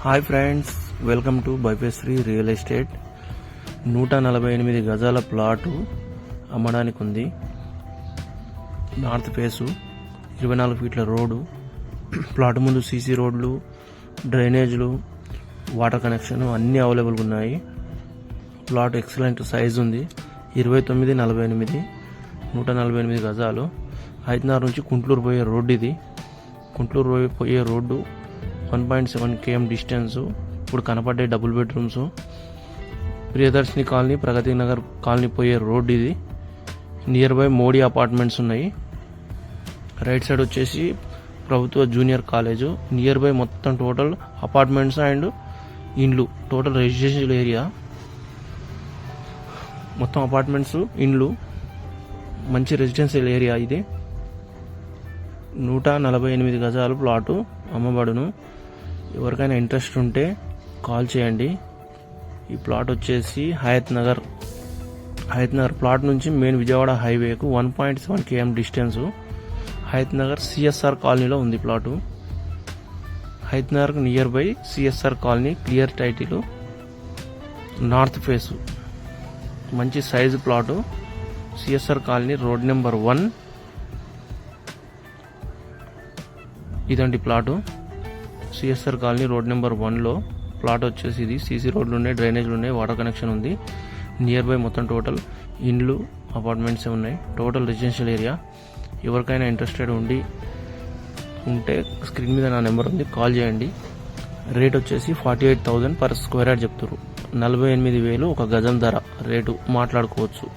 Hi friends, welcome to బైపేశ్రీ real estate. 148 గజాల plot అమ్మడానికి ఉంది. నార్త్ ఫేసు, 24 ఫీట్ల రోడ్డు, ప్లాట్ ముందు సీసీ రోడ్లు, డ్రైనేజ్లు, వాటర్ కనెక్షన్ అన్నీ అవైలబుల్గా ఉన్నాయి. ప్లాట్ ఎక్సలెంట్ సైజ్ ఉంది. 2948 148 గజాలు. హైదరాబాద్ నుంచి గుంటూరు పోయే రోడ్డు ఇది. గుంటూరు పోయే రోడ్డు 1.7 km డిస్టెన్స్. ఇప్పుడు కనపడ్డే double bedrooms. Priyadarshini colony, Pragathi Nagar colony పోయే రోడ్డు ఇది. నియర్ బై మోడీ అపార్ట్మెంట్స్ ఉన్నాయి. రైట్ సైడ్ వచ్చేసి ప్రభుత్వ జూనియర్ కాలేజు. నియర్ బై మొత్తం టోటల్ అపార్ట్మెంట్స్ అండ్ ఇండ్లు, టోటల్ రెసిడెన్షియల్ ఏరియా. మొత్తం అపార్ట్మెంట్స్, ఇండ్లు, మంచి రెసిడెన్షియల్ ఏరియా ఇది. 148 గజాలు ప్లాటు అమ్మబడును. ఎవరికైనా ఇంట్రెస్ట్ ఉంటే కాల్ చేయండి. ఈ ప్లాట్ వచ్చేసి హయత్ నగర్ ప్లాట్ నుంచి మెయిన్ విజయవాడ హైవేకు 1.7 km distance. Hayathnagar CSR కాలనీలో ఉంది ప్లాటు. Hayathnagar near by CSR colony, clear title, north face, మంచి size plot. CSR colony, road number 1 ఇదండి plot. CSR colony road number 1లో ప్లాట్ వచ్చేసి ఇది. సీసీ రోడ్లు ఉన్నాయి, డ్రైనేజ్లు ఉన్నాయి, వాటర్ కనెక్షన్ ఉంది. నియర్ బై మొత్తం టోటల్ ఇండ్లు, అపార్ట్మెంట్స్ ఉన్నాయి. Total residential area. ఎవరికైనా ఇంట్రెస్టెడ్ ఉంటే స్క్రీన్ మీద నా నెంబర్ ఉంది, కాల్ చేయండి. రేట్ వచ్చేసి 48,000 per square yard చెప్తారు. 48,000 ఒక గజం ధర రేటు మాట్లాడుకోవచ్చు.